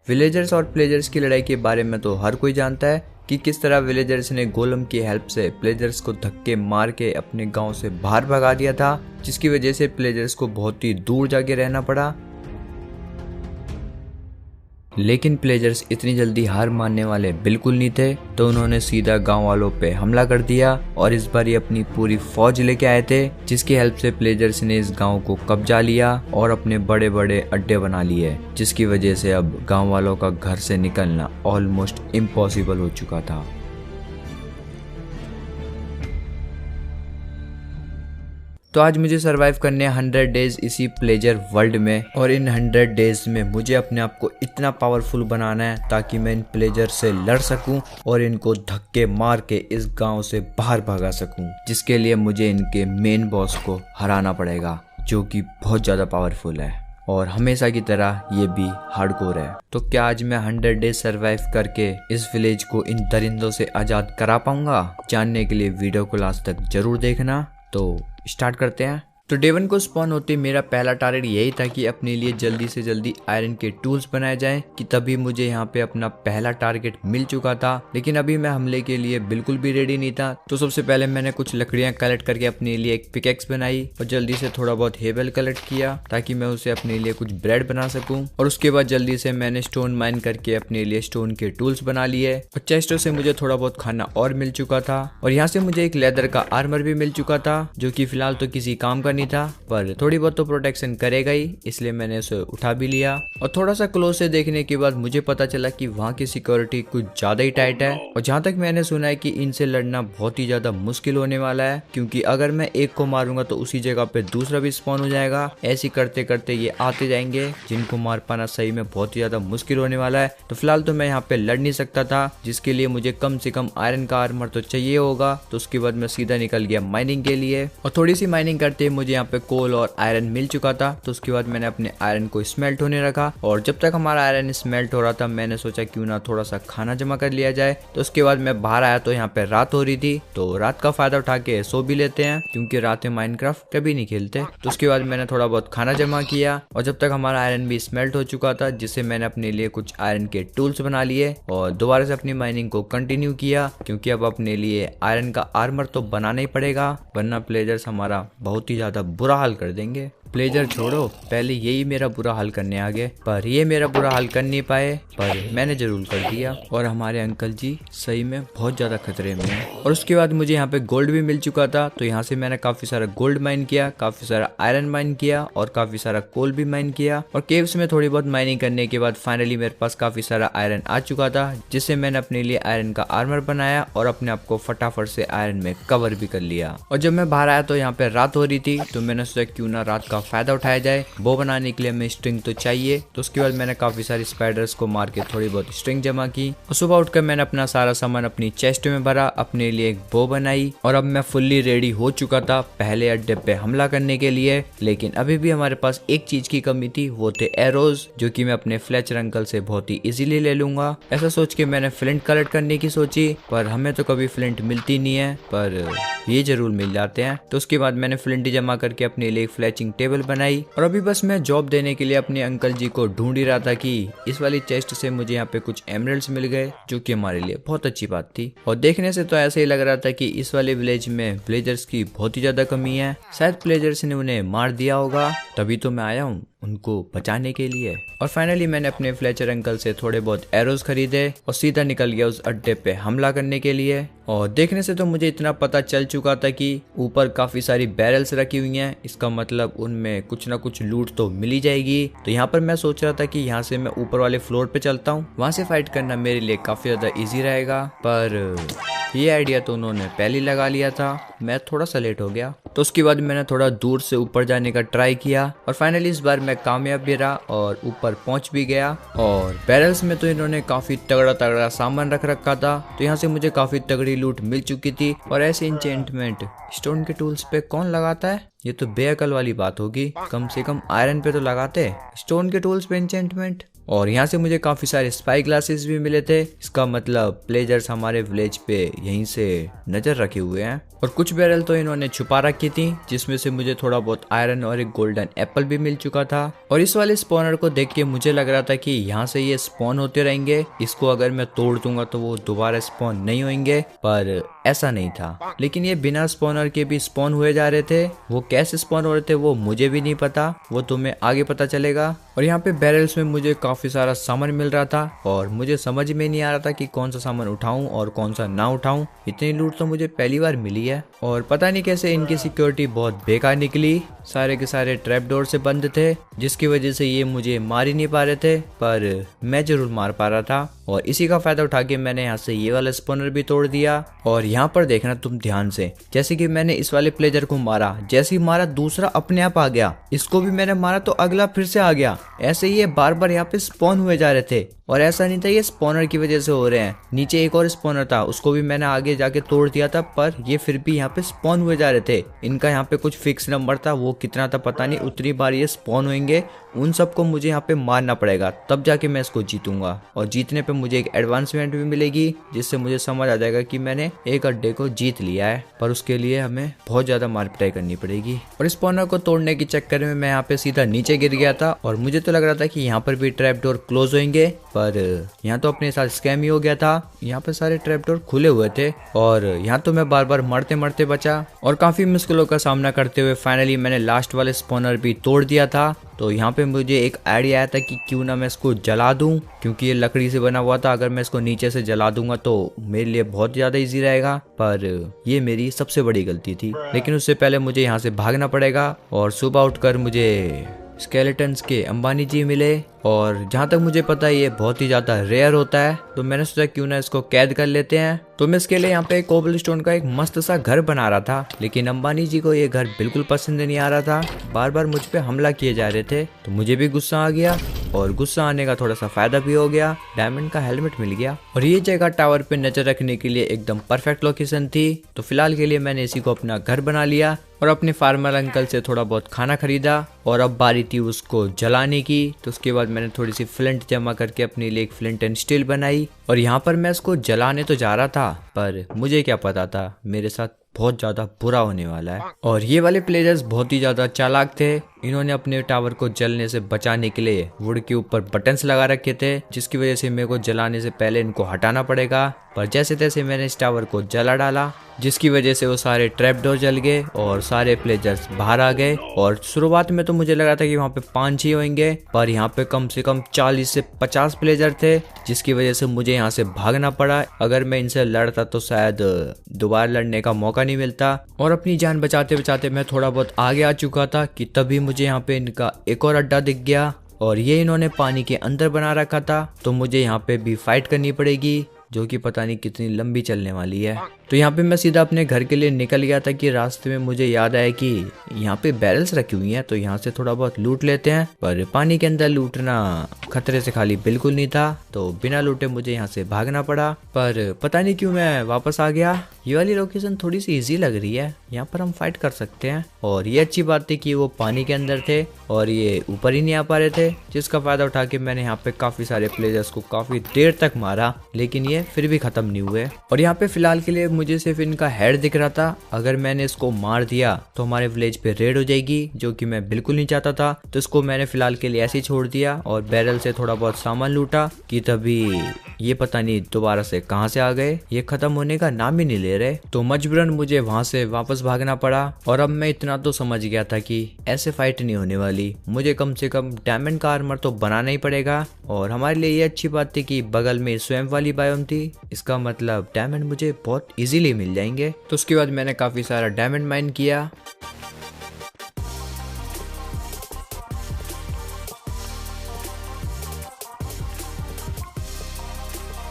Villagers और pleasures की लड़ाई के बारे में तो हर कोई जानता है कि किस तरह विलेजर्स ने गोलम की हेल्प से प्लेजर्स को धक्के मार के अपने गांव से बाहर भगा दिया था, जिसकी वजह से प्लेजर्स को बहुत ही दूर जाके रहना पड़ा। लेकिन प्लेजर्स इतनी जल्दी हार मानने वाले बिल्कुल नहीं थे, तो उन्होंने सीधा गांव वालों पे हमला कर दिया और इस बार ये अपनी पूरी फौज लेके आए थे, जिसकी हेल्प से प्लेजर्स ने इस गांव को कब्जा लिया और अपने बड़े बड़े अड्डे बना लिए, जिसकी वजह से अब गांव वालों का घर से निकलना ऑलमोस्ट इम्पॉसिबल हो चुका था। तो आज मुझे सरवाइव करने 100 डेज इसी प्लेजर वर्ल्ड में, और इन 100 डेज में मुझे अपने आप को इतना पावरफुल बनाना है ताकि मैं इन प्लेजर से लड़ सकूं और इनको धक्के मार के इस गांव से बाहर भगा सकूं, जिसके लिए मुझे इनके मेन बॉस को हराना पड़ेगा, जो कि बहुत ज़्यादा पावरफुल है और हमेशा की तरह ये भी हार्डकोर है। तो क्या आज मैं 100 डेज सरवाइव करके इस विलेज को इन दरिंदों से आज़ाद करा पाऊंगा? जानने के लिए वीडियो को लास्ट तक जरूर देखना। तो स्टार्ट करते हैं। तो डे 1 को स्पॉन होते मेरा पहला टारगेट यही था कि अपने लिए जल्दी से जल्दी आयरन के टूल्स बनाए जाएं, कि तभी मुझे यहाँ पे अपना पहला टारगेट मिल चुका था। लेकिन अभी मैं हमले के लिए बिल्कुल भी रेडी नहीं था। तो सबसे पहले मैंने कुछ लकड़ियां कलेक्ट करके अपने लिए एक पिकेक्स बनाई और जल्दी से थोड़ा बहुत हेबल कलेक्ट किया ताकि मैं उसे अपने लिए कुछ ब्रेड बना सकूं। और उसके बाद जल्दी से मैंने स्टोन माइन करके अपने लिए स्टोन के टूल्स बना लिए और चेस्टों से मुझे थोड़ा बहुत खाना और मिल चुका था। और यहाँ से मुझे एक लेदर का आर्मर भी मिल चुका था, जो कि फिलहाल तो किसी काम का नहीं था, पर थोड़ी बहुत तो प्रोटेक्शन करेगा ही, इसलिए मैंने उसे उठा भी लिया। और थोड़ा सा क्लोज से देखने के बाद मुझे पता चला कि वहाँ की सिक्योरिटी कुछ ज्यादा ही टाइट है। और जहाँ तक मैंने सुना है कि इनसे लड़ना बहुत ही ज्यादा मुश्किल होने वाला है, क्योंकि अगर मैं एक को मारूंगा तो उसी जगह पे दूसरा भी स्पॉन हो जाएगा। ऐसे करते करते ये आते जाएंगे, जिनको मार पाना सही में बहुत ही ज्यादा मुश्किल होने वाला है। तो फिलहाल तो मैं यहाँ पे लड़ नहीं सकता था, जिसके लिए मुझे कम से कम आयरन का आर्मर तो चाहिए होगा। तो उसके बाद मैं सीधा निकल गया माइनिंग के लिए, और थोड़ी सी माइनिंग करते मुझे यहाँ पे कोल और आयरन मिल चुका था। तो उसके बाद मैंने अपने आयरन को स्मेल्ट होने रखा, और जब तक हमारा आयरन स्मेल्ट हो रहा था मैंने सोचा क्यों ना थोड़ा सा खाना जमा कर लिया जाए। तो उसके बाद मैं बाहर आया तो यहाँ पे रात हो रही थी, तो रात का फायदा उठा के सो भी लेते हैं, क्योंकि रात में माइनक्राफ्ट कभी नहीं खेलते। तो उसके बाद मैंने थोड़ा बहुत खाना जमा किया, और जब तक हमारा आयरन भी स्मेल्ट हो चुका था, जिससे मैंने अपने लिए कुछ आयरन के टूल्स बना लिए और दोबारा से अपनी माइनिंग को कंटिन्यू किया, क्योंकि अब अपने लिए आयरन का आर्मर तो बनाना ही पड़ेगा, वरना प्लेजर्स हमारा बहुत ही ज्यादा बुरा हाल कर देंगे। प्लेजर छोड़ो, पहले यही मेरा बुरा हाल करने आ गए, पर ये मेरा बुरा हाल कर नहीं पाए, पर मैंने जरूर कर दिया। और हमारे अंकल जी सही में बहुत ज्यादा खतरे में हैं। और उसके बाद मुझे यहाँ पे गोल्ड भी मिल चुका था, तो यहाँ से मैंने काफी सारा गोल्ड माइन किया, काफी सारा आयरन माइन किया और काफी सारा कोल भी माइन किया। और केव्स में थोड़ी बहुत माइनिंग करने के बाद फाइनली मेरे पास काफी सारा आयरन आ चुका था, जिससे मैंने अपने लिए आयरन का आर्मर बनाया और अपने आप को फटाफट से आयरन में कवर भी कर लिया। और जब मैं बाहर आया तो यहाँ पे रात हो रही थी, तो मैंने सोचा क्यों ना रात का फायदा उठाया जाए। बो बनाने के लिए हमें स्ट्रिंग तो चाहिए। तो उसके बाद मैंने काफी सारी स्पाइडर्स को मार के थोड़ी बहुत स्ट्रिंग जमा की, और सुबह उठकर मैंने अपना सारा सामान अपनी चेस्ट में भरा, अपने लिए एक बो बनाई, और अब मैं फुल्ली रेडी हो चुका था पहले अड्डे पे हमला करने के लिए। लेकिन अभी भी हमारे पास एक चीज की कमी थी, वो थे एरोज, जो कि मैं अपने फ्लेचर अंकल से बहुत ही इजीली ले लूंगा। ऐसा सोच के मैंने फ्लिंट कलेक्ट करने की सोची, पर हमें तो कभी फ्लिंट मिलती नहीं है, पर ये जरूर मिल जाते हैं। तो उसके बाद मैंने फ्लिंट जमा करके अपने लिए एक फ्लैचिंग टेबल बनाई, और अभी बस मैं जॉब देने के लिए अपने अंकल जी को ढूंढ ही रहा था कि इस वाली चेस्ट से मुझे यहाँ पे कुछ एमरल्ड्स मिल गए, जो कि हमारे लिए बहुत अच्छी बात थी। और देखने से तो ऐसे ही लग रहा था कि इस वाले विलेज में विलेजर्स की बहुत ही ज्यादा कमी है, शायद प्लेजर्स ने उन्हें मार दिया होगा, तभी तो मैं आया हूँ उनको बचाने के लिए। और फाइनली मैंने अपने फ्लेचर अंकल से थोड़े बहुत एरोज खरीदे और सीधा निकल गया उस अड्डे पे हमला करने के लिए। और देखने से तो मुझे इतना पता चल चुका था कि ऊपर काफी सारी बैरल्स रखी हुई हैं, इसका मतलब उनमें कुछ ना कुछ लूट तो मिल ही जाएगी। तो यहाँ पर मैं सोच रहा था कि यहाँ से मैं ऊपर वाले फ्लोर पे चलता हूँ, वहाँ से फाइट करना मेरे लिए काफी ज्यादा इजी रहेगा। पर ये आइडिया तो उन्होंने पहले ही लगा लिया था, मैं थोड़ा सा लेट हो गया। तो उसके बाद मैंने थोड़ा दूर से ऊपर जाने का ट्राई किया, और फाइनली इस बार मैं कामयाब भी रहा और ऊपर पहुंच भी गया। और बैरल्स में तो इन्होंने काफी तगड़ा तगड़ा सामान रख रखा था, तो यहाँ से मुझे काफी तगड़ी लूट मिल चुकी थी। और ऐसे इंचेंटमेंट स्टोन के टूल्स पे कौन लगाता है? ये तो बेअकल वाली बात होगी, कम से कम आयरन पे तो लगाते, स्टोन के टूल्स पे इंचेंटमेंट। और यहाँ से मुझे काफी सारे स्पाई ग्लासेस भी मिले थे। इसका मतलब प्लेजर्स हमारे विलेज पे यहीं से नजर रखे हुए हैं। और कुछ बैरल तो इन्होंने छुपा रखी थी, जिसमें से मुझे थोड़ा बहुत आयरन और एक गोल्डन एप्पल भी मिल चुका था। और इस वाले स्पॉनर को देख के मुझे लग रहा था कि यहाँ से ये स्पॉन होते रहेंगे, इसको अगर मैं तोड़ दूंगा तो वो दोबारा स्पॉन नहीं होंगे, पर ऐसा नहीं था। लेकिन ये बिना स्पॉनर के भी स्पॉन हुए जा रहे थे। वो कैसे स्पॉन हो रहे थे वो मुझे भी नहीं पता, वो तुम्हें आगे पता चलेगा। और यहाँ पे बैरल्स में मुझे काफी सारा सामान मिल रहा था और मुझे समझ में नहीं आ रहा था कि कौन सा सामान उठाऊं और कौन सा ना उठाऊं। इतनी लूट तो मुझे पहली बार मिली है और पता नहीं कैसे इनकी सिक्योरिटी बहुत बेकार निकली। सारे के सारे ट्रैप डोर से बंद थे, जिसकी वजह से ये मुझे मार ही नहीं पा रहे थे, पर मैं जरूर मार पा रहा था। और इसी का फायदा उठा के मैंने यहाँ से ये वाला स्पॉनर भी तोड़ दिया। और यहाँ पर देखना तुम ध्यान से, जैसे कि मैंने इस वाले प्लेजर को मारा, जैसे ही मारा दूसरा अपने आप आ गया, इसको भी मैंने मारा तो अगला फिर से आ गया। ऐसे ही ये बार बार यहाँ पे स्पॉन हुए जा रहे थे। और ऐसा नहीं था ये स्पॉनर की वजह से हो रहे हैं। नीचे एक और स्पॉनर था, उसको भी मैंने आगे जाके तोड़ दिया था, पर ये फिर भी यहाँ पे स्पॉन हुए जा रहे थे। इनका यहाँ पे कुछ फिक्स नंबर था, वो कितना था पता नहीं, उतनी बार ये स्पॉन होंगे। उन सबको मुझे यहाँ पे मारना पड़ेगा, तब जाके मैं इसको जीतूंगा। और जीतने पे मुझे एक एडवांसमेंट भी मिलेगी, जिससे मुझे समझ आ जाएगा कि मैंने एक अड्डे को जीत लिया है। पर उसके लिए हमें बहुत ज्यादा मार पिटाई करनी पड़ेगी। और स्पॉनर को तोड़ने के चक्कर में मैं यहाँ पे सीधा नीचे गिर गया था और मुझे तो लग रहा था कि यहाँ पर भी ट्रैप डोर क्लोज होंगे, पर यहाँ तो अपने साथ स्कैम ही हो गया था। यहाँ पे सारे ट्रैप डोर खुले हुए थे और यहाँ तो मैं बार बार मरते मरते बचा। और काफी मुश्किलों का सामना करते हुए फाइनली मैंने लास्ट वाले स्पॉनर भी तोड़ दिया था। तो यहाँ पे मुझे एक आइडिया आया था कि क्यों ना मैं इसको जला दूं, क्योंकि ये लकड़ी से बना हुआ था। अगर मैं इसको नीचे से जला दूंगा तो मेरे लिए बहुत ज्यादा इजी रहेगा, पर ये मेरी सबसे बड़ी गलती थी। लेकिन उससे पहले मुझे यहाँ से भागना पड़ेगा। और सुबह उठकर मुझे स्केलेटन्स के अंबानी जी मिले और जहाँ तक मुझे पता है ये बहुत ही ज्यादा रेयर होता है, तो मैंने सोचा क्यों ना इसको कैद कर लेते हैं। तो मैं इसके लिए यहाँ पे कोबलस्टोन का एक मस्त सा घर बना रहा था, लेकिन अंबानी जी को ये घर बिल्कुल पसंद नहीं आ रहा था। बार बार मुझ पे हमला किए जा रहे थे, तो मुझे भी गुस्सा आ गया। और गुस्सा आने का थोड़ा सा फायदा भी हो गया, डायमंड का हेलमेट मिल गया। और ये जगह टावर पे नजर रखने के लिए एकदम परफेक्ट लोकेशन थी। तो फिलहाल के लिए मैंने इसी को अपना घर बना लिया और अपने फार्मर अंकल से थोड़ा बहुत खाना खरीदा। और अब बारी थी उसको जलाने की, तो उसके बाद मैंने थोड़ी सी फ्लिंट जमा करके अपने लिए एक फ्लिंट एंड स्टील बनाई। और यहाँ पर मैं इसको जलाने तो जा रहा था, पर मुझे क्या पता था मेरे साथ बहुत ज्यादा बुरा होने वाला है। और ये वाले प्लेयर्स बहुत ही ज्यादा चालाक थे। इन्होंने अपने टावर को जलने से बचाने के लिए वुड के ऊपर बटन्स लगा रखे थे, जिसकी वजह से मेरे को जलाने से पहले इनको हटाना पड़ेगा। पर जैसे तैसे मैंने इस टावर को जला डाला, जिसकी वजह से वो सारे ट्रैप डोर जल गए और सारे प्लेयर्स बाहर आ गए। और शुरुआत में तो मुझे लग रहा था कि वहाँ पे 5 ही होंगे, पर यहाँ पे कम से कम 40 से 50 प्लेयर थे, जिसकी वजह से मुझे यहाँ से भागना पड़ा। अगर मैं इनसे लड़ता तो शायद दोबारा लड़ने का मौका नहीं मिलता। और अपनी जान बचाते बचाते मैं थोड़ा बहुत आगे आ चुका था कि तभी मुझे यहाँ पे इनका एक और अड्डा दिख गया और ये इन्होंने पानी के अंदर बना रखा था। तो मुझे यहाँ पे भी फाइट करनी पड़ेगी, जो कि पता नहीं कितनी लंबी चलने वाली है। तो यहाँ पे मैं सीधा अपने घर के लिए निकल गया था कि रास्ते में मुझे याद आया कि यहाँ पे बैरल्स रखी हुई हैं, तो यहाँ से थोड़ा बहुत लूट लेते हैं। पर पानी के अंदर लूटना खतरे से खाली बिल्कुल नहीं था, तो बिना लूटे मुझे यहाँ से भागना पड़ा। पर पता नहीं क्यों मैं वापस आ गया। ये वाली लोकेशन थोड़ी सी इजी लग रही है, यहाँ पर हम फाइट कर सकते हैं। और ये अच्छी बात थी कि वो पानी के अंदर थे और ये ऊपर ही नहीं आ पा रहे थे, जिसका फायदा उठा के मैंने यहाँ पे काफी सारे प्लेयर्स को काफी देर तक मारा, लेकिन ये फिर भी खत्म नहीं हुए। और यहाँ पे फिलहाल के लिए मुझे सिर्फ इनका हेड दिख रहा था। अगर मैंने इसको मार दिया तो हमारे विलेज पे रेड हो जाएगी, जो कि मैं बिल्कुल नहीं चाहता था। तो इसको मैंने फिलहाल के लिए ऐसे ही छोड़ दिया और बैरल से थोड़ा बहुत सामान लूटा कि तभी ये पता नहीं दोबारा से कहां से आ गए, ये खत्म होने का नाम ही नहीं ले रहे। तो मजबूरन मुझे वहां से वापस भागना पड़ा। और अब मैं इतना तो समझ गया था कि ऐसे फाइट नहीं होने वाली, मुझे कम से कम डायमंड का आर्मर तो बनाना ही पड़ेगा। और हमारे लिए ये अच्छी बात थी कि बगल में स्वयं वाली बायोम थी, इसका मतलब डायमंड मुझे बहुत इजीली मिल जाएंगे। तो उसके बाद मैंने काफी सारा डायमंड माइन किया।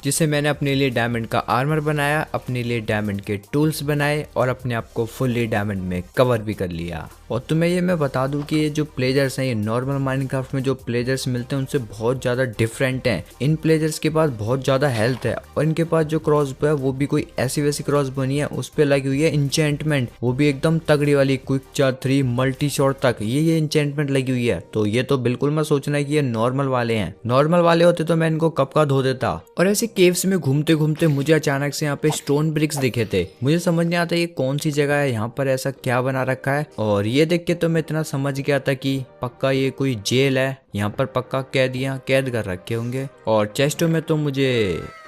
जिससे मैंने अपने लिए डायमंड का आर्मर बनाया, अपने लिए डायमंड के टूल्स बनाए और अपने आप को फुल्ली डायमंड में कवर भी कर लिया। और तुम्हें ये मैं बता दूं कि ये जो प्लेजर्स हैं ये नॉर्मल माइनक्राफ्ट में जो प्लेजर्स मिलते हैं उनसे बहुत ज़्यादा डिफरेंट हैं। इन प्लेजर्स के पास बहुत ज़्यादा हेल्थ है और इनके पास जो क्रॉसबो है वो भी कोई ऐसी वैसी क्रॉसबो नहीं है, उस पर लगी हुई है इंचेंटमेंट, वो भी एकदम तगड़ी वाली क्विक चार्ज 3 मल्टी शॉट तक ये इंचेंटमेंट लगी हुई है। तो ये तो बिल्कुल मत सोचना कि ये नॉर्मल वाले हैं, नॉर्मल वाले होते तो मैं इनको कब का धो देता। और ऐसे केव्स में घूमते घूमते मुझे अचानक से यहाँ पे स्टोन ब्रिक्स दिखे थे। मुझे समझ नहीं आता ये कौन सी जगह है, यहाँ पर ऐसा क्या बना रखा है। और ये देख के तो मैं इतना समझ गया था कि पक्का ये कोई जेल है, यहाँ पर पक्का कैदियां कैद कर रखे होंगे। और चेस्टों में तो मुझे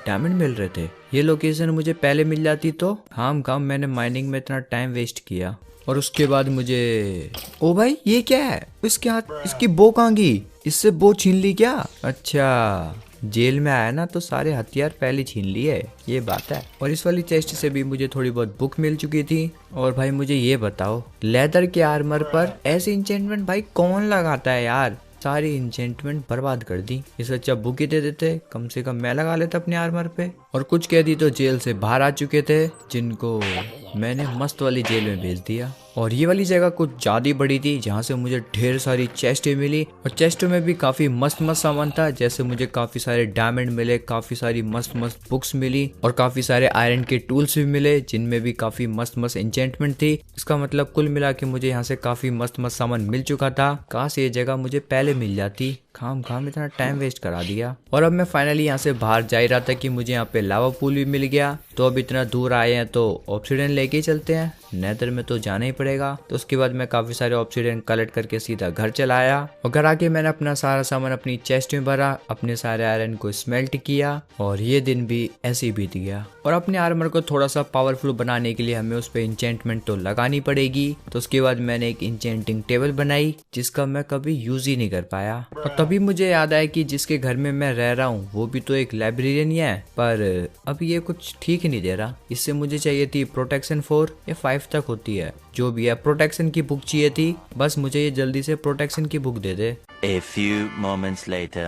डायमंड मिल रहे थे। ये लोकेशन मुझे पहले मिल जाती तो काम मैंने माइनिंग में इतना टाइम वेस्ट किया। और उसके बाद मुझे ओ भाई ये क्या है, इसके हाथ इसकी बो कहाँ गई, इससे बो छीन ली क्या? अच्छा जेल में आया ना तो सारे हथियार पहले छीन लिए, ये बात है। और इस वाली चेस्ट से भी मुझे थोड़ी बहुत बुक मिल चुकी थी। और भाई मुझे ये बताओ लेदर के आर्मर पर ऐसे इंचेंटमेंट भाई कौन लगाता है यार, सारी इंचेंटमेंट बर्बाद कर दी। इससे अच्छा बुक ही दे देते, कम से कम मैं लगा लेता अपने आर्मर पे। और कुछ कैदी तो जेल से बाहर आ चुके थे जिनको मैंने मस्त वाली जेल में भेज दिया। और ये वाली जगह कुछ ज्यादा बड़ी थी जहाँ से मुझे ढेर सारी चेस्टें मिली और चेस्टों में भी काफी मस्त मस्त सामान था, जैसे मुझे काफी सारे डायमंड मिले, काफी सारी मस्त मस्त बुक्स मिली और काफी सारे आयरन के टूल्स भी मिले जिनमें भी काफी मस्त मस्त एन्चेंटमेंट थी। इसका मतलब कुल मिला के मुझे यहाँ से काफी मस्त मस्त सामान मिल चुका था। काश ये जगह मुझे पहले मिल जाती, खाम इतना टाइम वेस्ट करा दिया। और अब मैं फाइनली यहाँ से बाहर जा ही रहा था कि मुझे यहाँ पे लावा पूल भी मिल गया। तो अब इतना दूर आए हैं तो ऑब्सीडियन लेके ही चलते हैं, नेदर में तो जाना ही पड़ेगा। तो उसके बाद मैं काफी सारे ऑब्सीडियन कलेक्ट करके सीधा घर चला आया और घर आके मैंने अपना सारा सामान अपनी चेस्ट में भरा, अपने सारे आयरन को स्मेल्ट किया और ये दिन भी ऐसे ही बीत गया। और अपने आर्मर को थोड़ा सा पावरफुल बनाने के लिए हमें उस पर इंचेंटमेंट तो लगानी पड़ेगी। तो उसके बाद मैंने एक इंचेंटिंग टेबल बनाई जिसका मैं कभी यूज ही नहीं कर पाया। और तभी मुझे याद आया कि जिसके घर में मैं रह रहा हूँ वो भी तो एक लाइब्रेरियन ही है, पर अभी ये कुछ ठीक ही नहीं दे रहा। इससे मुझे चाहिए थी प्रोटेक्शन 4 या 5 तक होती है, जो भी है प्रोटेक्शन की बुक चाहिए थी। बस मुझे ये जल्दी से प्रोटेक्शन की book they they. A few moments later.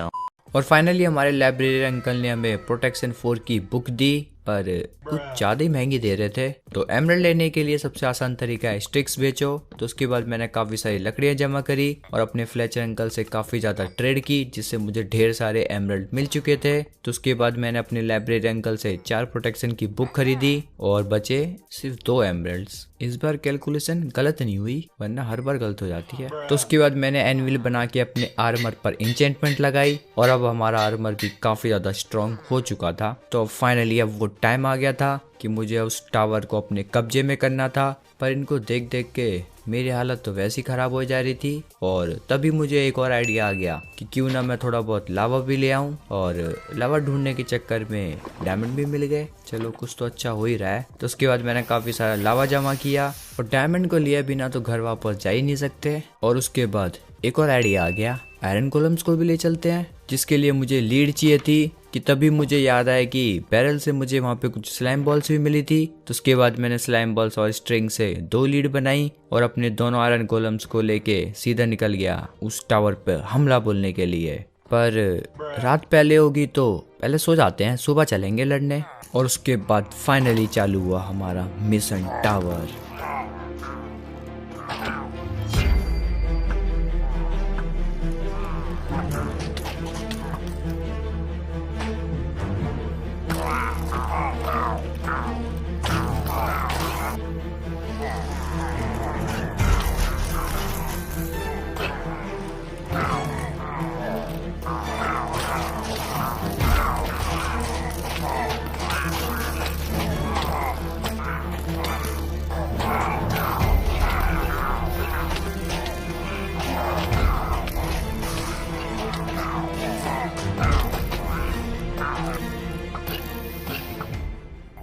और फाइनली हमारे लाइब्रेरियन अंकल ने हमें प्रोटेक्शन 4 की बुक दी, पर कुछ ज़्यादा ही महंगी दे रहे थे। तो एमरल्ड लेने के लिए सबसे आसान तरीका है स्टिक्स बेचो। तो उसके बाद मैंने काफ़ी सारी लकड़ियाँ जमा करी और अपने फ्लेचर अंकल से काफ़ी ज़्यादा ट्रेड की, जिससे मुझे ढेर सारे एमरल्ड मिल चुके थे। तो उसके बाद मैंने अपने लाइब्रेरी अंकल से 4 प्रोटेक्शन की बुक खरीदी और बचे सिर्फ 2 एमरल्ड्स। इस बार कैलकुलेशन गलत नहीं हुई, वरना हर बार गलत हो जाती है। तो उसके बाद मैंने एनविल बना के अपने आर्मर पर इंचेंटमेंट लगाई और अब हमारा आर्मर भी काफ़ी ज़्यादा स्ट्रॉन्ग हो चुका था। तो फाइनली अब वो टाइम आ गया था कि मुझे उस टावर को अपने कब्जे में करना था। पर इनको देख देख के मेरी हालत तो वैसी ख़राब हो जा रही थी। और तभी मुझे एक और आइडिया आ गया कि क्यों ना मैं थोड़ा बहुत लावा भी ले आऊं। और लावा ढूंढने के चक्कर में डायमंड भी मिल गए, चलो कुछ तो अच्छा हो ही रहा है। तो उसके बाद मैंने काफ़ी सारा लावा जमा किया और डायमंड को लिए बिना तो घर वापस जा ही नहीं सकते। और उसके बाद एक और आइडिया आ गया, आयरन कॉलम्स को भी ले चलते हैं, जिसके लिए मुझे लीड चाहिए थी। कि तभी मुझे याद आया कि बैरल से मुझे वहाँ पे कुछ स्लाइम बॉल्स भी मिली थी। तो उसके बाद मैंने स्लाइम बॉल्स और स्ट्रिंग से 2 लीड बनाई और अपने दोनों आयरन कॉलम्स को लेके सीधा निकल गया उस टावर पे हमला बोलने के लिए। पर रात पहले होगी तो पहले सो जाते हैं, सुबह चलेंगे लड़ने। और उसके बाद फाइनली चालू हुआ हमारा मिशन टावर।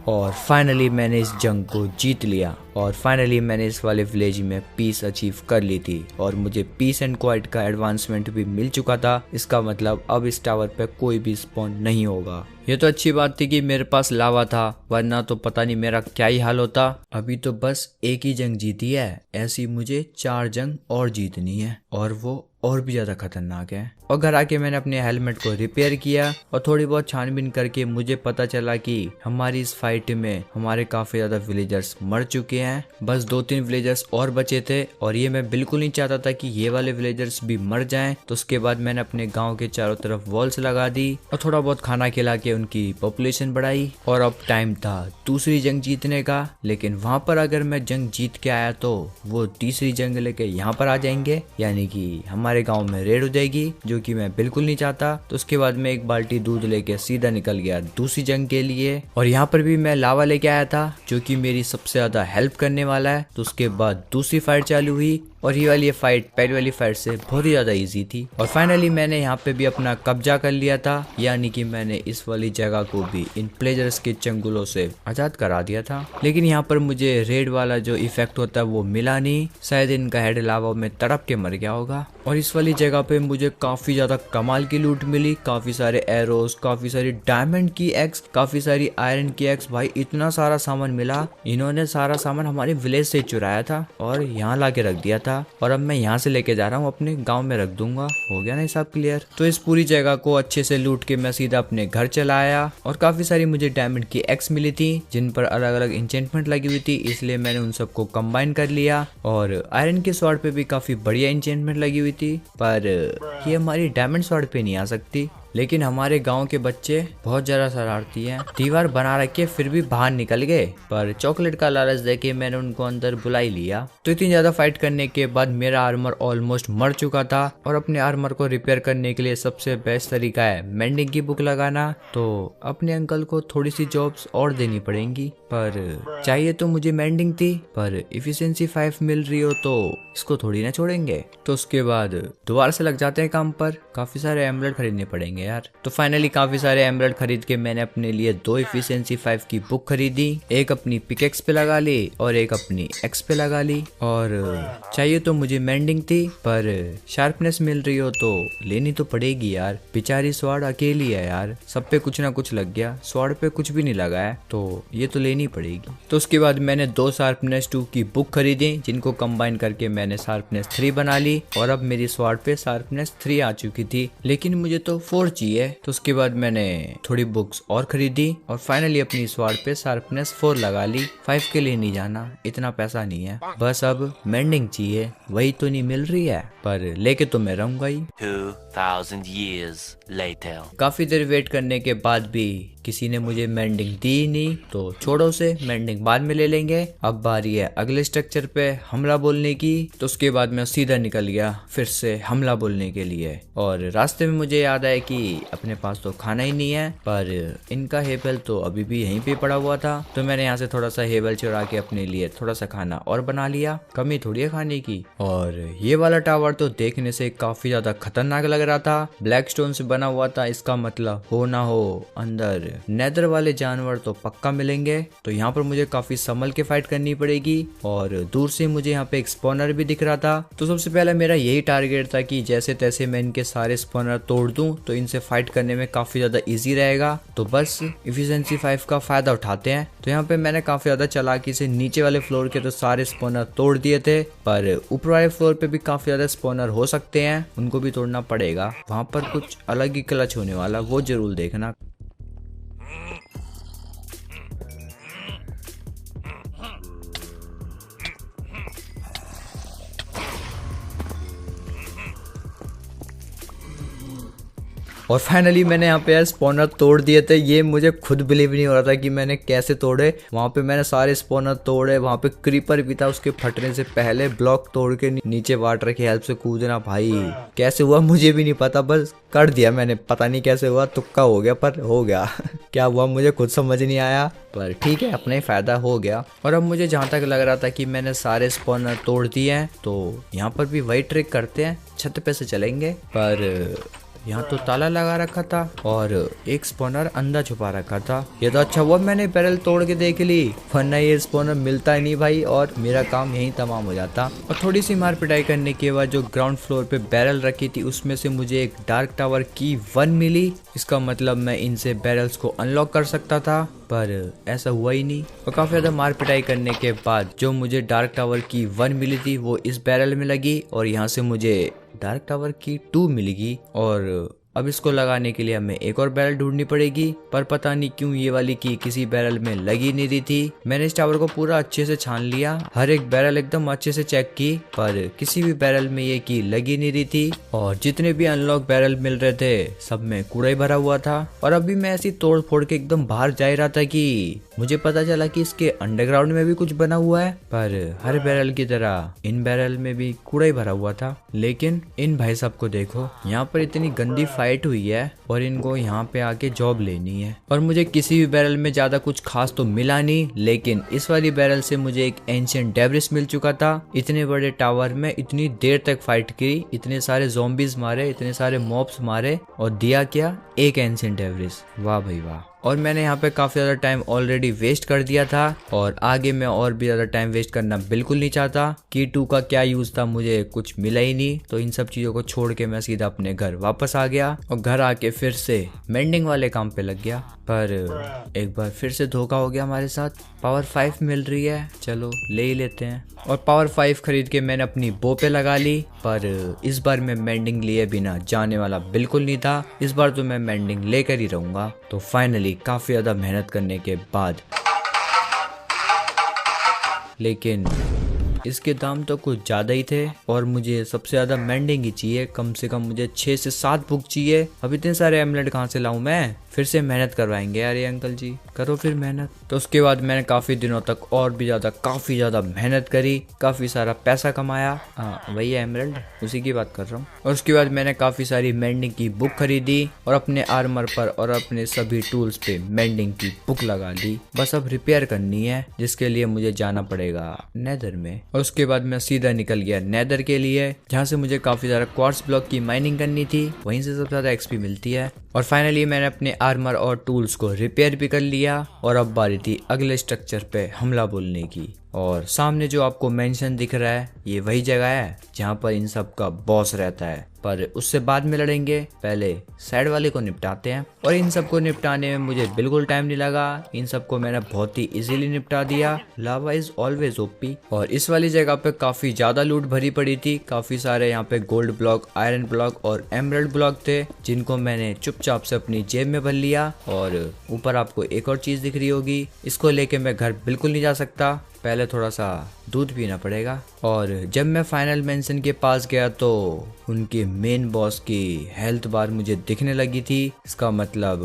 और फाइनली मैंने इस जंग को जीत लिया और फाइनली मैंने इस वाले विलेज में पीस अचीव कर ली थी और मुझे पीस एंड क्वाइट का एडवांसमेंट भी मिल चुका था। इसका मतलब अब इस टावर पे कोई भी स्पॉन नहीं होगा। ये तो अच्छी बात थी कि मेरे पास लावा था, वरना तो पता नहीं मेरा क्या ही हाल होता। अभी तो बस एक ही जंग जीती है, ऐसी मुझे 4 जंग और जीतनी है और वो और भी ज्यादा खतरनाक है। और घर आके मैंने अपने हेलमेट को रिपेयर किया और थोड़ी बहुत छानबीन करके मुझे पता चला कि हमारी इस फाइट में हमारे काफी ज्यादा विलेजर्स मर चुके हैं। बस 2-3 विलेजर्स और बचे थे और ये मैं बिल्कुल नहीं चाहता था कि ये वाले विलेजर्स भी मर जाएं। तो उसके बाद मैंने अपने गांव के चारों तरफ वॉल्स लगा दी और थोड़ा बहुत खाना खिला के उनकी पॉपुलेशन बढ़ाई। और अब टाइम था दूसरी जंग जीतने का, लेकिन वहां पर अगर मैं जंग जीत के आया तो वो तीसरी जंग लेके यहाँ पर आ जाएंगे, यानी कि हमारे गाँव में रेड हो जाएगी, जो कि मैं बिल्कुल नहीं चाहता। तो उसके बाद मैं एक बाल्टी दूध लेके सीधा निकल गया दूसरी जंग के लिए। और यहाँ पर भी मैं लावा लेके आया था जो कि मेरी सबसे ज्यादा हेल्प करने वाला है। तो उसके बाद दूसरी फाइट चालू हुई और ये वाली फाइट पहली वाली फाइट से बहुत ही ज्यादा इजी थी। और फाइनली मैंने यहाँ पे भी अपना कब्जा कर लिया था, यानी कि मैंने इस वाली जगह को भी इन प्लेजर्स के चंगुलों से आजाद करा दिया था। लेकिन यहाँ पर मुझे रेड वाला जो इफेक्ट होता है वो मिला नहीं, शायद इनका हेड लावा में तड़प के मर गया होगा। और इस वाली जगह पे मुझे काफी ज्यादा कमाल की लूट मिली, काफी सारे एरोस, काफी सारी डायमंड की एक्स, काफी सारी आयरन की एक्स। भाई इतना सारा सामान मिला, इन्होंने सारा सामान हमारे विलेज से चुराया था और यहाँ ला के रख दिया था। और अब मैं यहाँ से लेके जा रहा हूँ अपने गांव में रख दूंगा। हो गया ना हिसाब क्लियर। तो इस पूरी जगह को अच्छे से लूट के मैं सीधा अपने घर चला आया और काफी सारी मुझे डायमंड की एक्स मिली थी जिन पर अलग अलग इंचेंटमेंट लगी हुई थी, इसलिए मैंने उन सबको कंबाइन कर लिया। और आयरन के स्वॉर्ड पे भी काफी बढ़िया इंचेंटमेंट लगी हुई थी, पर ये हमारी डायमंड स्वॉर्ड पे नहीं आ सकती। लेकिन हमारे गांव के बच्चे बहुत ज्यादा शरारती हैं, दीवार बना रखे फिर भी बाहर निकल गए, पर चॉकलेट का लालच देके मैंने उनको अंदर बुला ही लिया। तो इतनी ज्यादा फाइट करने के बाद मेरा आर्मर ऑलमोस्ट मर चुका था और अपने आर्मर को रिपेयर करने के लिए सबसे बेस्ट तरीका है मेंडिंग की बुक लगाना। तो अपने अंकल को थोड़ी सी जॉब्स और देनी पड़ेंगी, पर चाहिए तो मुझे मेंडिंग थी, पर इफिशिएंसी 5 मिल रही हो तो इसको थोड़ी ना छोड़ेंगे। तो उसके बाद दोबारा से लग जाते हैं काम पर। काफी सारे एमराल्ड खरीदने पड़ेंगे यार। तो फाइनली काफी सारे एमराल्ड खरीद के मैंने अपने लिए 2 इफिशिएंसी 5 की बुक खरीदी, एक अपनी पिकेक्स पे लगा ली और एक अपनी एक्स पे लगा ली। और चाहिए तो मुझे मेंडिंग थी, पर शार्पनेस मिल रही हो तो लेनी तो पड़ेगी यार। बेचारी स्वॉर्ड अकेली है यार, सब पे कुछ ना कुछ लग गया, स्वॉर्ड पे कुछ भी नहीं लगा है, तो ये तो लेनी पड़ेगी। तो उसके बाद मैंने 2 शार्पनेस 2 की बुक खरीदी, जिनको कंबाइन करके मैंने शार्पनेस 3 बना ली। और अब मेरी स्वॉर्ड पे शार्पनेस 3 आ चुकी थी, लेकिन मुझे तो 4 चाहिए। तो उसके बाद मैंने थोड़ी बुक्स और खरीदी और फाइनली अपनी स्वॉर्ड पे शार्पनेस 4 लगा ली। 5 के लिए नहीं जाना, इतना पैसा नहीं है, बस अब मेंडिंग चाहिए, वही तो नहीं मिल रही है, पर लेके तो मैं रहूंगा ही। 2000 years later. काफी देर वेट करने के बाद भी किसी ने मुझे मेंडिंग दी नहीं, तो छोड़ो से, मेंडिंग बाद में ले लेंगे। अब बारी है अगले स्ट्रक्चर पे हमला बोलने की। तो उसके बाद मैं सीधा निकल गया फिर से हमला बोलने के लिए। और रास्ते में मुझे याद आया कि अपने पास तो खाना ही नहीं है, पर इनका हेबल तो अभी भी यहीं पे पड़ा हुआ था। तो मैंने यहाँ से थोड़ा सा हेबल चुरा के अपने लिए थोड़ा सा खाना और बना लिया, कमी थोड़ी है खाने की। और ये वाला टावर तो देखने से काफी ज्यादा खतरनाक लग रहा था, ब्लैक स्टोन से बना हुआ था। इसका मतलब हो ना हो अंदर नेदर वाले जानवर तो पक्का मिलेंगे। तो यहाँ पर मुझे काफी संभल के फाइट करनी पड़ेगी। और दूर से मुझे यहाँ पे एक स्पॉनर भी दिख रहा था। तो सबसे पहले मेरा यही टारगेट था कि जैसे तैसे मैं इनके सारे स्पॉनर तोड़ दूं तो इनसे फाइट करने में काफी ज्यादा इजी रहेगा। तो बस इफिशिएंसी 5 का फायदा उठाते हैं। तो यहाँ पे मैंने काफी ज्यादा चालाकी से नीचे वाले फ्लोर के तो सारे स्पॉनर तोड़ दिए थे, पर ऊपर वाले फ्लोर पे भी काफी ज्यादा स्पॉनर हो सकते हैं, उनको भी तोड़ना पड़ेगा। वहां पर कुछ अलग ही क्लच होने वाला, वो जरूर देखना। और फाइनली मैंने यहाँ पे स्पॉनर तोड़ दिए थे। ये मुझे खुद बिलीव नहीं हो रहा था कि मैंने कैसे तोड़े। वहाँ पे मैंने सारे स्पॉनर तोड़े, वहाँ पे क्रीपर भी था, उसके फटने से पहले ब्लॉक तोड़ के नीचे वाटर की हेल्प से कूदना। भाई कैसे हुआ मुझे भी नहीं पता, बस कर दिया मैंने, पता नहीं कैसे हुआ, तुक्का हो गया पर हो गया। क्या हुआ मुझे खुद समझ नहीं आया, पर ठीक है, अपने फायदा हो गया। और अब मुझे जहाँ तक लग रहा था कि मैंने सारे स्पॉनर तोड़ दिए हैं, तो यहाँ पर भी वही ट्रिक करते हैं, छत पे से चलेंगे। पर यहाँ तो ताला लगा रखा था और एक स्पॉनर अंदर छुपा रखा था। ये तो अच्छा हुआ मैंने बैरल तोड़ के देख ली, वरना ये स्पॉनर मिलता ही नहीं भाई और मेरा काम यहीं तमाम हो जाता। और थोड़ी सी मार पिटाई करने के बाद जो ग्राउंड फ्लोर पे बैरल रखी थी उसमें से मुझे एक डार्क टावर की 1 मिली। इसका मतलब मैं इनसे बैरल्स को अनलॉक कर सकता था, पर ऐसा हुआ ही नहीं। और काफी ज्यादा मार पिटाई करने के बाद जो मुझे डार्क टावर की 1 मिली थी वो इस बैरल में लगी और यहाँ से मुझे डार्क टावर की 2 मिलेगी और अब इसको लगाने के लिए हमें एक और बैरल ढूंढनी पड़ेगी, पर पता नहीं क्यों ये वाली की किसी बैरल में लगी नहीं रही थी। मैंने इस टावर को पूरा अच्छे से छान लिया, हर एक बैरल एकदम अच्छे से चेक की, पर किसी भी बैरल में ये की लगी नहीं रही थी और जितने भी अनलॉक बैरल मिल रहे थे सब में कूड़ा ही भरा हुआ था। और अभी मैं ऐसी तोड़ फोड़ के एकदम बाहर जा रहा था कि मुझे पता चला कि इसके अंडरग्राउंड में भी कुछ बना हुआ है, पर हर बैरल की तरह इन बैरल में भी कूड़ा ही भरा हुआ था। लेकिन इन भाई साहब को देखो, यहाँ पर इतनी गंदी फाइट हुई है और इनको यहाँ पे आके जॉब लेनी है। और मुझे किसी भी बैरल में ज्यादा कुछ खास तो मिला नहीं, लेकिन इस वाली बैरल से मुझे एक एंशिएंट डेब्रिस मिल चुका था। इतने बड़े टावर में इतनी देर तक फाइट की, इतने सारे ज़ॉम्बीज मारे, इतने सारे मॉब्स मारे और दिया क्या, एक एंशिएंट डेब्रिस। वाह भाई वाह। और मैंने यहाँ पे काफ़ी ज़्यादा टाइम ऑलरेडी वेस्ट कर दिया था और आगे मैं और भी ज़्यादा टाइम वेस्ट करना बिल्कुल नहीं चाहता। की 2 का क्या यूज़ था, मुझे कुछ मिला ही नहीं, तो इन सब चीज़ों को छोड़ के मैं सीधा अपने घर वापस आ गया और घर आके फिर से मेंडिंग वाले काम पे लग गया। पर एक बार फिर से धोखा हो गया हमारे साथ। पावर 5 मिल रही है, चलो ले ही लेते हैं। और पावर 5 खरीद के मैंने अपनी बो पे लगा ली, पर इस बार मैं मेंडिंग लिए बिना जाने वाला बिल्कुल नहीं था। इस बार तो मैं मेंडिंग लेकर ही रहूंगा। तो फाइनली काफी ज्यादा मेहनत करने के बाद, लेकिन इसके दाम तो कुछ ज़्यादा ही थे और मुझे सबसे ज़्यादा मेंडिंग ही चाहिए। कम से कम मुझे 6 से 7 बुक चाहिए। अब इतने सारे एमलेट कहाँ से लाऊं मैं? फिर से मेहनत करवाएंगे यार ये अंकल जी, करो फिर मेहनत। तो उसके बाद मैंने काफ़ी दिनों तक और भी काफ़ी ज़्यादा मेहनत करी, काफ़ी सारा पैसा कमाया। हाँ वही एमराल्ड, उसी की बात कर रहा हूँ। और उसके बाद मैंने काफ़ी सारी मेंडिंग की बुक खरीदी और अपने आर्मर पर और अपने सभी टूल्स पे मेंडिंग की बुक लगा ली। बस अब रिपेयर करनी है, जिसके लिए मुझे जाना पड़ेगा नेदर में। और उसके बाद मैं सीधा निकल गया नेदर के लिए, जहाँ से मुझे काफ़ी ज़्यादा क्वार्ट्ज ब्लॉक की माइनिंग करनी थी। वहीं से सबसे ज़्यादा एक्सपी मिलती है। और फाइनली मैंने अपने आर्मर और टूल्स को रिपेयर भी कर लिया और अब बारी थी अगले स्ट्रक्चर पे हमला बोलने की। और सामने जो आपको मेंशन दिख रहा है, ये वही जगह है जहाँ पर इन सब का बॉस रहता है, पर उससे बाद में लड़ेंगे। पहले साइड वाले को निपटाते हैं। और इन सबको निपटाने में मुझे बिल्कुल टाइम नहीं लगा, इन सबको मैंने बहुत ही इजीली निपटा दिया। लावा इज ऑलवेज ओपी। और इस वाली जगह पे काफी ज्यादा लूट भरी पड़ी थी। काफी सारे यहाँ पे गोल्ड ब्लॉक, आयरन ब्लॉक और एमराल्ड ब्लॉक थे, जिनको मैंने चुपचाप से अपनी जेब में भर लिया। और ऊपर आपको एक और चीज दिख रही होगी, इसको लेके मैं घर बिल्कुल नहीं जा सकता, पहले थोड़ा सा दूध पीना पड़ेगा। और जब मैं फाइनल मेंशन के पास गया तो उनके मेन बॉस की हेल्थ बार मुझे दिखने लगी थी। इसका मतलब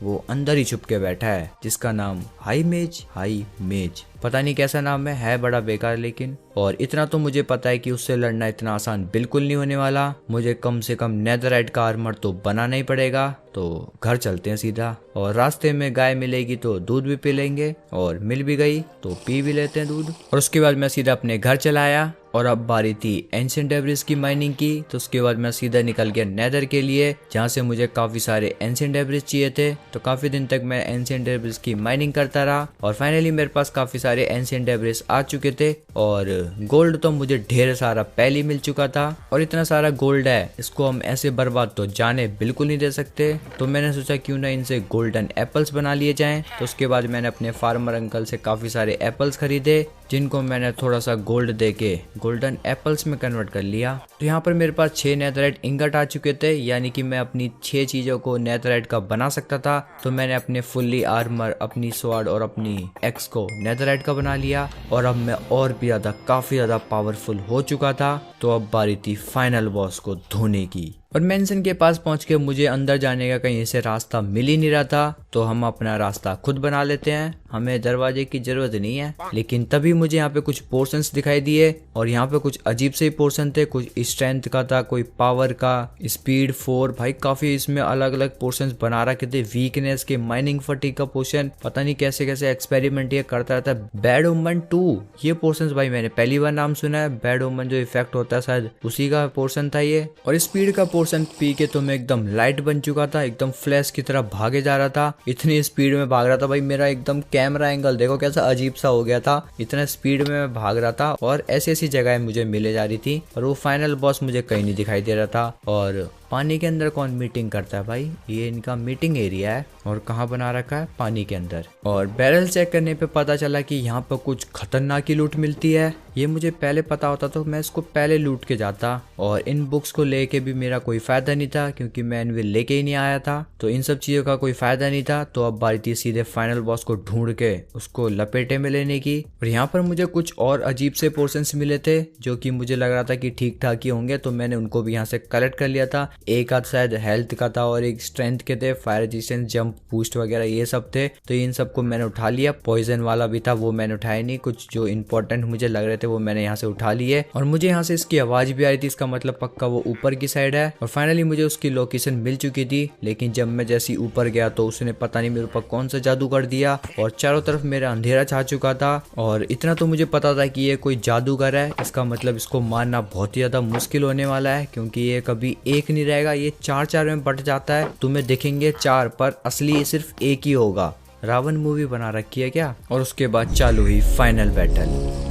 वो अंदर ही छुप के बैठा है, जिसका नाम हाई मेज। पता नहीं कैसा नाम है बड़ा बेकार लेकिन। और इतना तो मुझे पता है कि उससे लड़ना इतना आसान बिल्कुल नहीं होने वाला। मुझे कम से कम नेदरराइट का आर्मर तो बनाना ही पड़ेगा। तो घर चलते हैं सीधा, और रास्ते में गाय मिलेगी तो दूध भी पी लेंगे, और मिल भी गई तो पी भी लेते हैं दूध। और उसके बाद मैं सीधा अपने घर चला आया। और अब बारी थी एंशिएंट डेब्रिस की माइनिंग की। तो उसके बाद मैं सीधा निकल गया नेदर के लिए, जहाँ से मुझे काफी सारे एंशिएंट डेब्रिस चाहिए थे। तो काफी दिन तक मैं एंशिएंट डेब्रिस की माइनिंग करता रहा और फाइनली मेरे पास काफी सारे एंशिएंट डेब्रिस आ चुके थे। और गोल्ड तो मुझे ढेर सारा पहले ही मिल चुका था। और इतना सारा गोल्ड है, इसको हम ऐसे बर्बाद तो जाने बिल्कुल नहीं दे सकते। तो मैंने सोचा क्यों ना इनसे गोल्डन एप्पल्स बना लिए जाएं। तो उसके बाद मैंने अपने फार्मर अंकल से काफी सारे एप्पल्स खरीदे, जिनको मैंने थोड़ा सा गोल्ड देके गोल्डन एप्पल्स में कन्वर्ट कर लिया। तो यहाँ पर मेरे पास 6 नेथराइट इंगट आ चुके थे, यानी कि मैं अपनी 6 चीजों को नेथराइट का बना सकता था। तो मैंने अपने फुल्ली आर्मर, अपनी स्वॉर्ड और अपनी एक्स को नेथराइट का बना लिया। और अब मैं और भी काफी ज्यादा पावरफुल हो चुका था। तो अब बारी थी फाइनल बॉस को धोने की। और मेंशन के पास पहुंच के मुझे अंदर जाने का कहीं से रास्ता मिल ही नहीं रहा था। तो हम अपना रास्ता खुद बना लेते हैं, हमें दरवाजे की जरूरत नहीं है। लेकिन तभी मुझे यहाँ पे कुछ पोर्शंस दिखाई दिए, और यहाँ पे कुछ अजीब से पोर्शन थे। कुछ स्ट्रेंथ का था, कोई पावर का, स्पीड 4, भाई काफी इसमें अलग अलग पोर्शंस बना रखे थे। वीकनेस के, माइनिंग फटीग का पोर्शन, पता नहीं कैसे कैसे एक्सपेरिमेंट ये करता रहता है। बैड ओमन 2, ये पोर्शंस भाई मैंने पहली बार नाम सुना है। बैड ओमन जो इफेक्ट होता है शायद उसी का पोर्शन था ये। और स्पीड का पोर्शन पी के तो मैं एकदम लाइट बन चुका था, एकदम फ्लैश की तरह भागे जा रहा था। इतनी स्पीड में भाग रहा था भाई, मेरा एकदम कैमरा एंगल देखो कैसा अजीब सा हो गया था। इतना स्पीड में मैं भाग रहा था और ऐसी ऐसी जगह मुझे मिले जा रही थी। और वो फाइनल बॉस मुझे कहीं नहीं दिखाई दे रहा था। और पानी के अंदर कौन मीटिंग करता है भाई? ये इनका मीटिंग एरिया है और कहाँ बना रखा है? पानी के अंदर। और बैरल चेक करने पे पता चला कि यहाँ पर कुछ खतरनाक की लूट मिलती है। ये मुझे पहले पता होता तो मैं इसको पहले लूट के जाता, और इन बुक्स को लेके भी मेरा कोई फायदा नहीं था क्योंकि मैं एनविल लेके ही नहीं आया था, तो इन सब चीजों का कोई फायदा नहीं था। तो अब बारी थी सीधे फाइनल बॉस को ढूंढ के उसको लपेटे में लेने की। और यहाँ पर मुझे कुछ और अजीब से पोर्शंस मिले थे जो कि मुझे लग रहा था कि ठीक ठाक ही होंगे, तो मैंने उनको भी यहाँ से कलेक्ट कर लिया था। एक आध शायद हेल्थ का था और एक स्ट्रेंथ के थे, फायर रेजिस्टेंस, जंप बूस्ट वगैरह ये सब थे, तो इन सबको मैंने उठा लिया। पॉइजन वाला भी था, वो मैंने उठाया नहीं। कुछ जो इंपॉर्टेंट मुझे लग रहे थे वो मैंने यहाँ से उठा लिए। और मुझे यहाँ से इसकी आवाज भी आ रही थी, इसका मतलब पक्का वो ऊपर की साइड है। और फाइनली मुझे उसकी लोकेशन मिल चुकी थी, लेकिन जब मैं जैसे ऊपर गया तो उसने पता नहीं मेरे ऊपर कौन सा जादू कर दिया और चारों तरफ मेरा अंधेरा छा चुका था। और इतना तो मुझे पता था कि ये कोई जादूगर है, इसका मतलब इसको मारना बहुत ही ज्यादा मुश्किल होने वाला है क्योंकि ये कभी एक नहीं रहेगा, ये चार में बट जाता है। तुम्हें दिखेंगे चार पर असली ये सिर्फ एक ही होगा। रावण मूवी बना रखी है क्या? और उसके बाद चालू हुई फाइनल बैटल।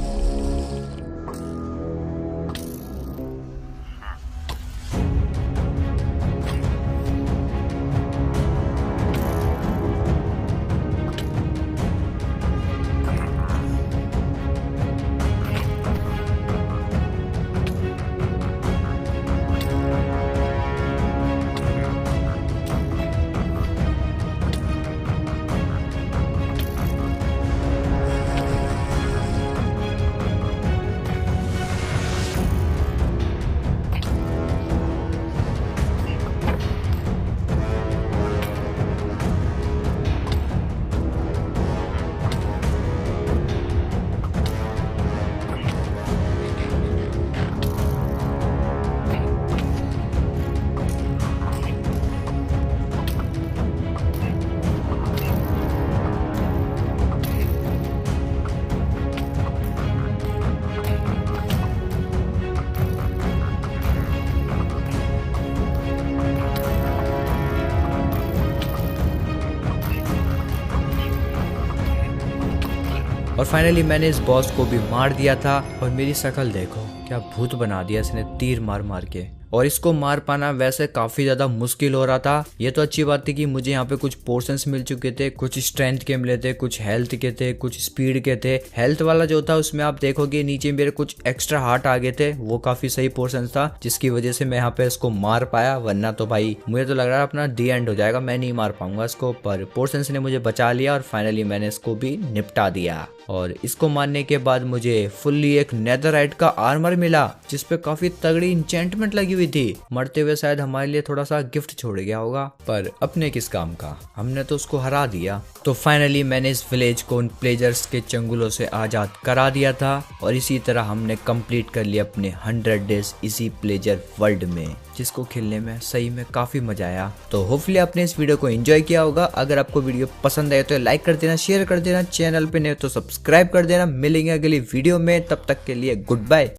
और फाइनली मैंने इस बॉस को भी मार दिया था। और मेरी शक्ल देखो, क्या भूत बना दिया इसने तीर मार मार के। और इसको मार पाना वैसे काफी ज्यादा मुश्किल हो रहा था। ये तो अच्छी बात थी कि मुझे यहाँ पे कुछ पोर्शंस मिल चुके थे, कुछ स्ट्रेंथ के मिले थे, कुछ हेल्थ के थे, कुछ स्पीड के थे। हेल्थ वाला जो था उसमें आप देखोगे नीचे मेरे कुछ एक्स्ट्रा हार्ट आ गए थे, वो काफी सही पोर्शन था जिसकी वजह से मैं यहाँ पे इसको मार पाया। वरना तो भाई मुझे तो लग रहा है अपना दी एंड हो जाएगा, मैं नहीं मार पाऊंगा इसको, पर पोर्शंस ने मुझे बचा लिया और फाइनली मैंने इसको भी निपटा दिया। और इसको मारने के बाद मुझे फुल्ली एक नेदरराइट का आर्मर मिला जिसपे काफी तगड़ी इंचेंटमेंट लगी हुई थी। मरते हुए शायद हमारे लिए थोड़ा सा गिफ्ट छोड़ गया होगा, पर अपने किस काम का, हमने तो उसको हरा दिया। तो फाइनली मैंने इस विलेज को उन प्लेजर्स के चंगुलों से आजाद करा दिया था और इसी तरह हमने कंप्लीट कर लिया अपने 100 डेज इसी प्लेजर वर्ल्ड में, जिसको खेलने में सही में काफी मजा आया। तो होपफुली आपने इस वीडियो को एंजॉय किया होगा। अगर आपको वीडियो पसंद आए तो लाइक कर देना, शेयर कर देना, चैनल पे नहीं तो सब्सक्राइब कर देना। मिलेंगे अगली वीडियो में, तब तक के लिए गुड बाय।